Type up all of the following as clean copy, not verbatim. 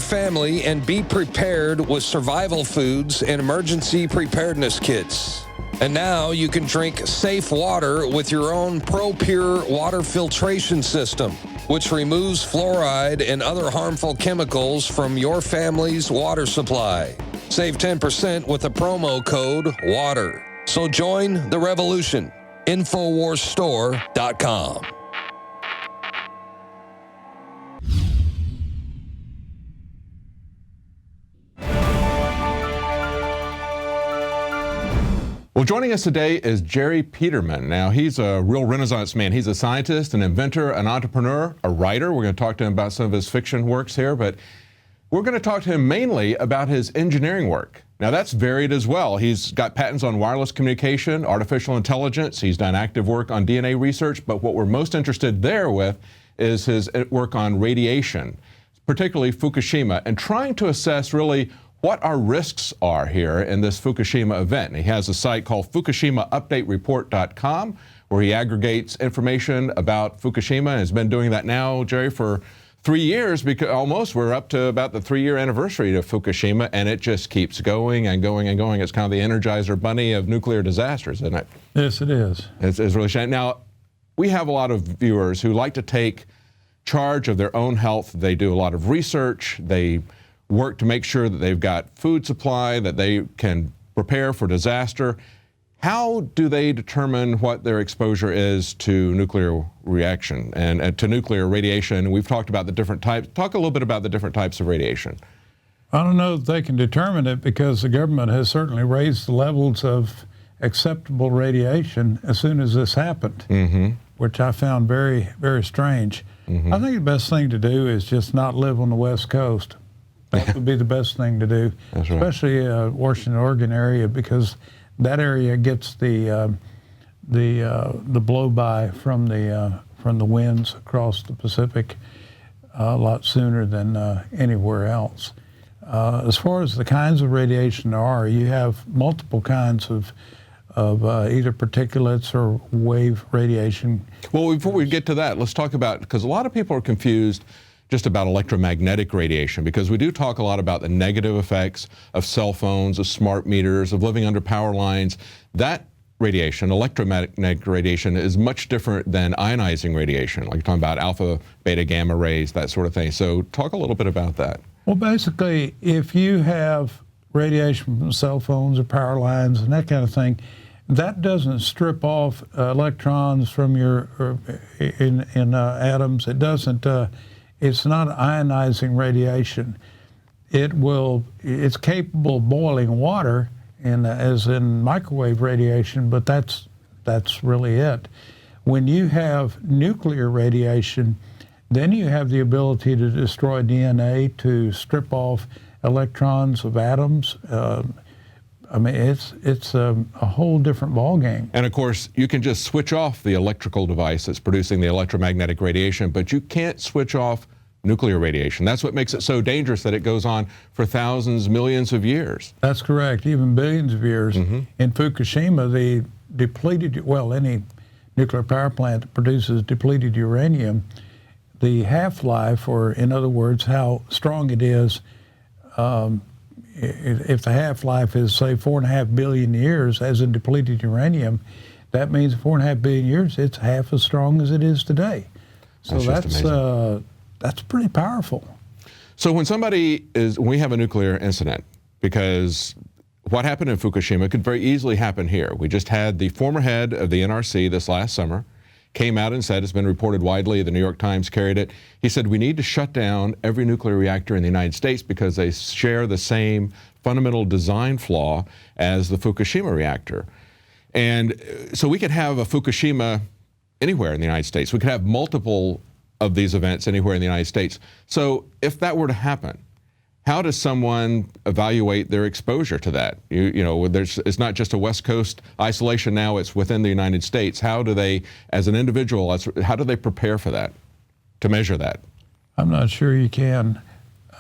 family and be prepared with survival foods and emergency preparedness kits. And now you can drink safe water with your own ProPure water filtration system, which removes fluoride and other harmful chemicals from your family's water supply. Save 10% with the promo code WATER. So join the revolution. INFOWARSstore.com. Well, joining us today is Jerry Peterman. Now, he's a real Renaissance man. He's a scientist, an inventor, an entrepreneur, a writer. We're going to talk to him about some of his fiction works here, but we're going to talk to him mainly about his engineering work. Now, that's varied as well. He's got patents on wireless communication, artificial intelligence. He's done active work on DNA research, but what we're most interested there with is his work on radiation, particularly Fukushima, and trying to assess really what our risks are here in this Fukushima event. And he has a site called FukushimaUpdateReport.com where he aggregates information about Fukushima and has been doing that now, Jerry, for 3 years, because almost we're up to about the 3-year anniversary of Fukushima, and it just keeps going and going and going. It's kind of the Energizer Bunny of nuclear disasters, isn't it? Yes, it is. It's really shining. Now, we have a lot of viewers who like to take charge of their own health. They do a lot of research. They work to make sure that they've got food supply, that they can prepare for disaster. How do they determine what their exposure is to nuclear reaction and to nuclear radiation? We've talked about the different types. Talk a little bit about the different types of radiation. I don't know if they can determine it because the government has certainly raised the levels of acceptable radiation as soon as this happened, which I found very, very strange. I think the best thing to do is just not live on the West Coast. That would be the best thing to do, That's right. especially Washington, Oregon area, because that area gets the blow by from the winds across the Pacific a lot sooner than anywhere else. As far as the kinds of radiation there are, you have multiple kinds of either particulates or wave radiation. Well, before we get to that, let's talk about, because a lot of people are confused just about electromagnetic radiation, because we do talk a lot about the negative effects of cell phones, of smart meters, of living under power lines. That radiation, electromagnetic radiation, is much different than ionizing radiation, like you're talking about alpha, beta, gamma rays, that sort of thing. So talk a little bit about that. Well, basically, if you have radiation from cell phones or power lines and that kind of thing, that doesn't strip off electrons from your in atoms. It doesn't. It's not ionizing radiation. It's capable of boiling water, as in microwave radiation, but that's really it. When you have nuclear radiation, then you have the ability to destroy DNA, to strip off electrons of atoms. I mean, it's a whole different ballgame. And of course, you can just switch off the electrical device that's producing the electromagnetic radiation, but you can't switch off nuclear radiation. That's what makes it so dangerous, that it goes on for thousands, millions of years. That's correct, even billions of years. In Fukushima, the any nuclear power plant that produces depleted uranium, the half-life, or in other words, how strong it is, if the half-life is, say, 4.5 billion years, as in depleted uranium, that means 4.5 billion years, it's half as strong as it is today. So that's pretty powerful. So when we have a nuclear incident, because what happened in Fukushima could very easily happen here. We just had the former head of the NRC this last summer came out and said, it's been reported widely, the New York Times carried it. He said, we need to shut down every nuclear reactor in the United States because they share the same fundamental design flaw as the Fukushima reactor. And so we could have a Fukushima anywhere in the United States. We could have multiple of these events anywhere in the United States. So if that were to happen, how does someone evaluate their exposure to that? It's not just a West Coast isolation now, it's within the United States. How do they, as an individual, how do they prepare for that, to measure that? I'm not sure you can.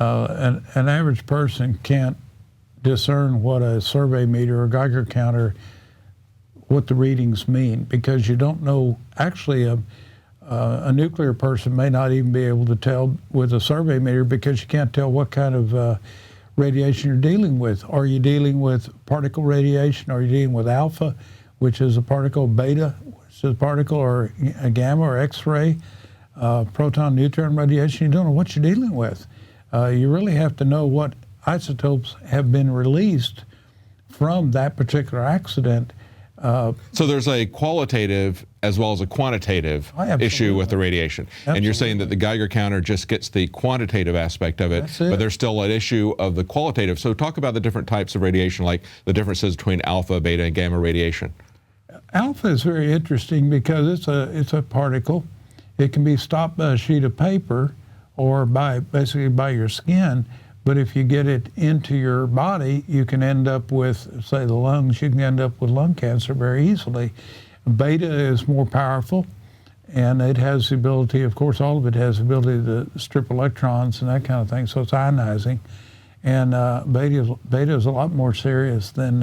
An average person can't discern what a survey meter or Geiger counter, what the readings mean, because you don't know. Actually, A nuclear person may not even be able to tell with a survey meter because you can't tell what kind of radiation you're dealing with. Are you dealing with particle radiation? Are you dealing with alpha, which is a particle, beta, which is a particle, or a gamma or X-ray, proton, neutron radiation? You don't know what you're dealing with. You really have to know what isotopes have been released from that particular accident. So there's a qualitative as well as a quantitative issue with the radiation. And you're saying that the Geiger counter just gets the quantitative aspect of it, but there's still an issue of the qualitative. So talk about the different types of radiation, like the differences between alpha, beta, and gamma radiation. Alpha is very interesting because it's a particle. It can be stopped by a sheet of paper or basically by your skin. But if you get it into your body, you can end up with, say, the lungs. You can end up with lung cancer very easily. Beta is more powerful, and it has the ability, of course, all of it has the ability to strip electrons and that kind of thing, so it's ionizing. And beta is a lot more serious than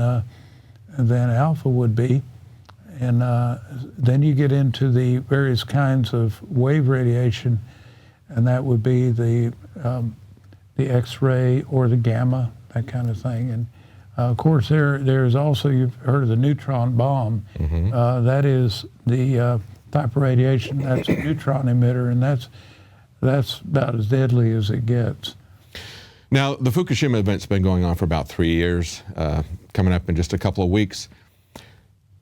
alpha would be. And then you get into the various kinds of wave radiation, and that would be the X-ray or the gamma, that kind of thing. And of course, there's also, you've heard of the neutron bomb. Mm-hmm. That is the type of radiation that's a neutron emitter, and that's about as deadly as it gets. Now, the Fukushima event's been going on for about 3 years, coming up in just a couple of weeks.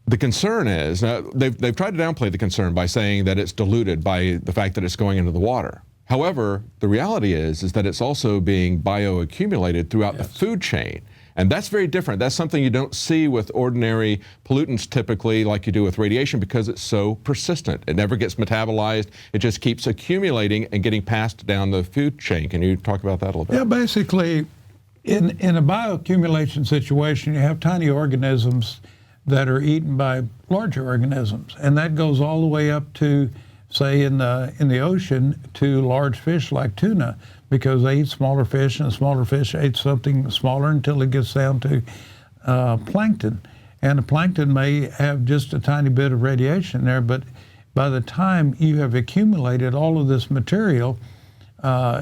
The concern is, they've tried to downplay the concern by saying that it's diluted by the fact that it's going into the water. However, the reality is that it's also being bioaccumulated throughout the food chain. And that's very different. That's something you don't see with ordinary pollutants typically like you do with radiation because it's so persistent. It never gets metabolized. It just keeps accumulating and getting passed down the food chain. Can you talk about that a little bit? Yeah, basically, in a bioaccumulation situation, you have tiny organisms that are eaten by larger organisms. And that goes all the way up to, say, in the ocean, to large fish like tuna, because they eat smaller fish, and the smaller fish ate something smaller until it gets down to plankton. And the plankton may have just a tiny bit of radiation there, but by the time you have accumulated all of this material,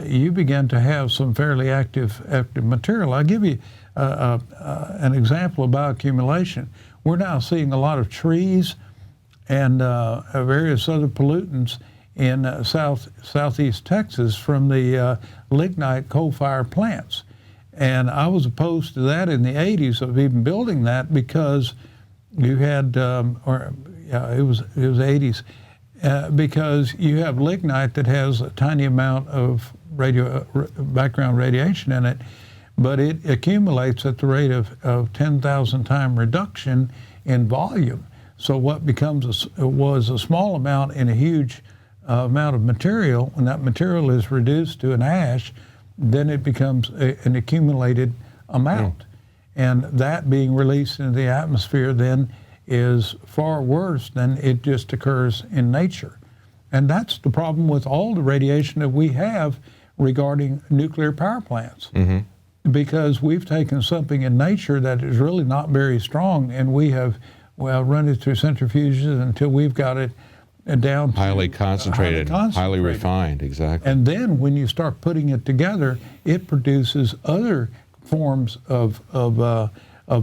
you begin to have some fairly active material. I'll give you an example of bioaccumulation. We're now seeing a lot of trees and various other pollutants in southeast Texas from the lignite coal-fired plants. And I was opposed to that in the 80s of even building that because you had, it was 80s, because you have lignite that has a tiny amount of background radiation in it, but it accumulates at the rate of 10,000 time reduction in volume. So what was a small amount in a huge amount of material, when that material is reduced to an ash, then it becomes an accumulated amount. And that being released into the atmosphere then is far worse than it just occurs in nature. And that's the problem with all the radiation that we have regarding nuclear power plants. Mm-hmm. Because we've taken something in nature that is really not very strong, and we have run it through centrifuges until we've got it down to highly concentrated, highly refined, exactly. And then when you start putting it together, it produces other forms of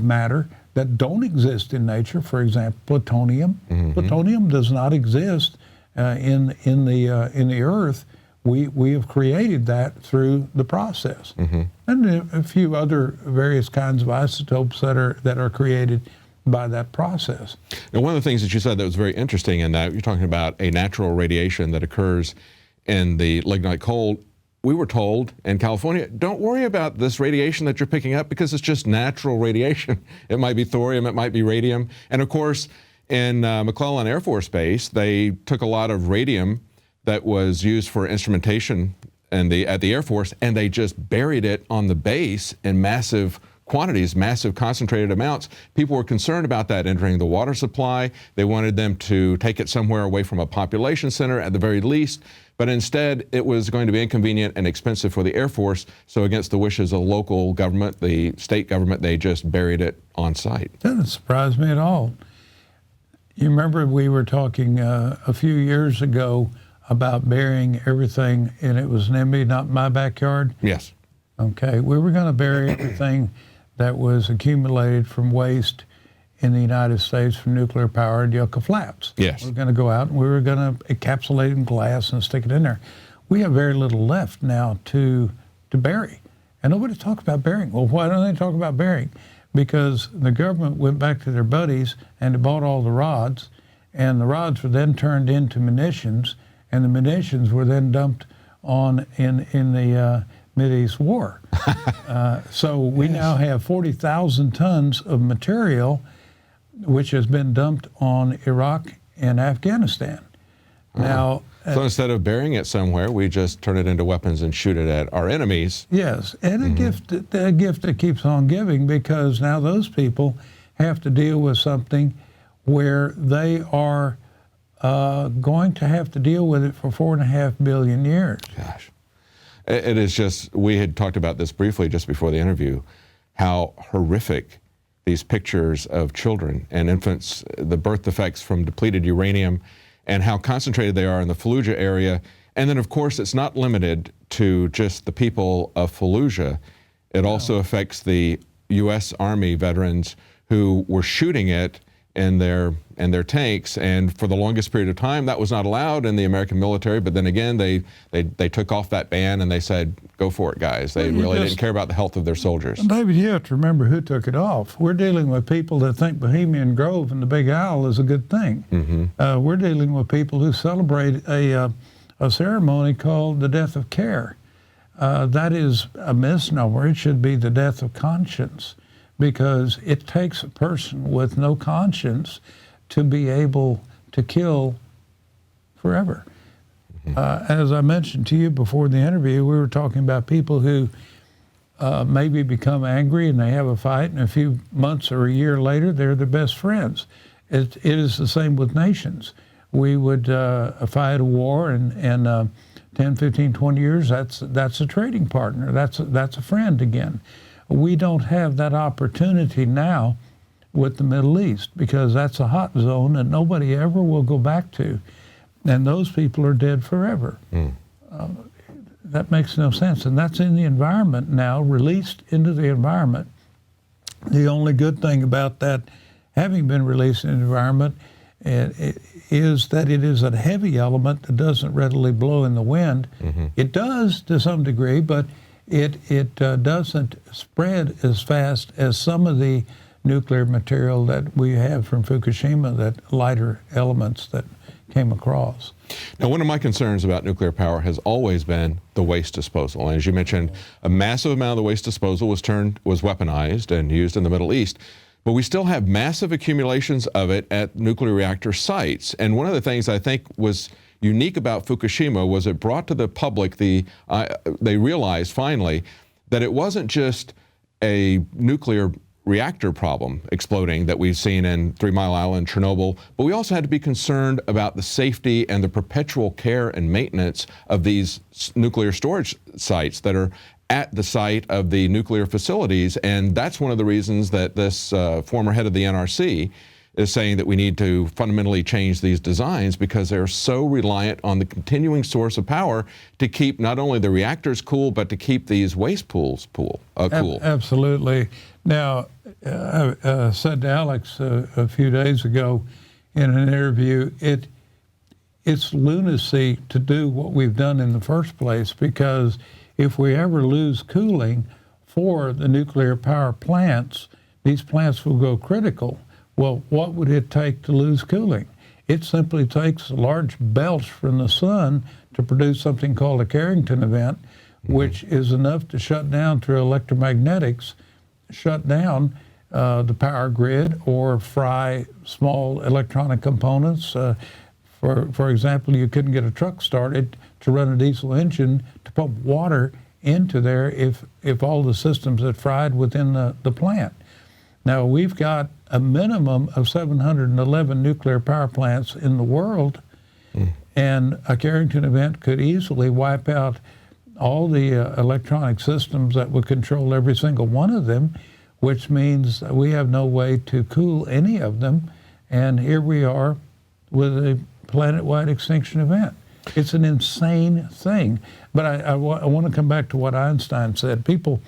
matter that don't exist in nature. For example, plutonium. Mm-hmm. Plutonium does not exist in the Earth. We have created that through the process, mm-hmm. and a few other various kinds of isotopes that are created by that process. Now, one of the things that you said that was very interesting in that you're talking about a natural radiation that occurs in the lignite coal. We were told in California, don't worry about this radiation that you're picking up because it's just natural radiation. It might be thorium, it might be radium. And of course, in McClellan Air Force Base, they took a lot of radium that was used for instrumentation at the Air Force, and they just buried it on the base in massive quantities, massive concentrated amounts. People were concerned about that entering the water supply. They wanted them to take it somewhere away from a population center at the very least, but instead it was going to be inconvenient and expensive for the Air Force, so against the wishes of the local government, the state government, they just buried it on site. Doesn't surprise me at all. You remember we were talking a few years ago about burying everything, and it was NIMBY, not my backyard. Yes. Okay, we were going to bury everything that was accumulated from waste in the United States from nuclear power at Yucca Flats. Yes. We were going to go out and we were going to encapsulate it in glass and stick it in there. We have very little left now to bury. And nobody talks about burying. Well, why don't they talk about burying? Because the government went back to their buddies and they bought all the rods, and the rods were then turned into munitions, and the munitions were then dumped on in the Mideast War. So we now have 40,000 tons of material which has been dumped on Iraq and Afghanistan. Now, so instead of burying it somewhere, we just turn it into weapons and shoot it at our enemies. yes, and a gift that keeps on giving, because now those people have to deal with something where they are going to have to deal with it for 4.5 billion years. Gosh. It is just, we had talked about this briefly just before the interview, how horrific these pictures of children and infants, the birth defects from depleted uranium, and how concentrated they are in the Fallujah area. And then, of course, it's not limited to just the people of Fallujah. It also affects the U.S. Army veterans who were shooting it in their tanks, and for the longest period of time that was not allowed in the American military. But then again, they took off that ban and they said, "Go for it, guys." They really didn't care about the health of their soldiers. David, you have to remember who took it off. We're dealing with people that think Bohemian Grove and the Big Owl is a good thing. We're dealing with people who celebrate a ceremony called the death of care. That is a misnomer. It should be the death of conscience, because it takes a person with no conscience to be able to kill forever. As I mentioned to you before the interview, we were talking about people who maybe become angry and they have a fight, and a few months or a year later, they're their best friends. It is the same with nations. We would fight a war, and 10, 15, 20 years, that's a trading partner. That's a friend again. We don't have that opportunity now with the Middle East, because that's a hot zone that nobody ever will go back to. And those people are dead forever. That makes no sense. And that's in the environment now, released into the environment. The only good thing about that having been released in the environment is that it is a heavy element that doesn't readily blow in the wind. It does to some degree, but it doesn't spread as fast as some of the nuclear material that we have from Fukushima, that lighter elements that came across. Now, one of my concerns about nuclear power has always been the waste disposal. And as you mentioned, a massive amount of the waste disposal was weaponized and used in the Middle East. But we still have massive accumulations of it at nuclear reactor sites. And one of the things I think was unique about Fukushima was it brought to the public they realized finally that it wasn't just a nuclear reactor problem exploding that we've seen in 3 Mile Island, Chernobyl, but we also had to be concerned about the safety and the perpetual care and maintenance of these nuclear storage sites that are at the site of the nuclear facilities. And that's one of the reasons that this former head of the NRC is saying that we need to fundamentally change these designs, because they're so reliant on the continuing source of power to keep not only the reactors cool, but to keep these waste pools cool. Absolutely. Now, I said to Alex a few days ago in an interview, it's lunacy to do what we've done in the first place, because if we ever lose cooling for the nuclear power plants, these plants will go critical. Well, what would it take to lose cooling? It simply takes a large belch from the sun to produce something called a Carrington event, which is enough to shut down through electromagnetics, shut down the power grid, or fry small electronic components. For example, you couldn't get a truck started to run a diesel engine to pump water into there if all the systems had fried within the plant. Now, we've got a minimum of 711 nuclear power plants in the world, and a Carrington event could easily wipe out all the electronic systems that would control every single one of them, which means we have no way to cool any of them. And here we are with a planet-wide extinction event. It's an insane thing. But I want to come back to what Einstein said. People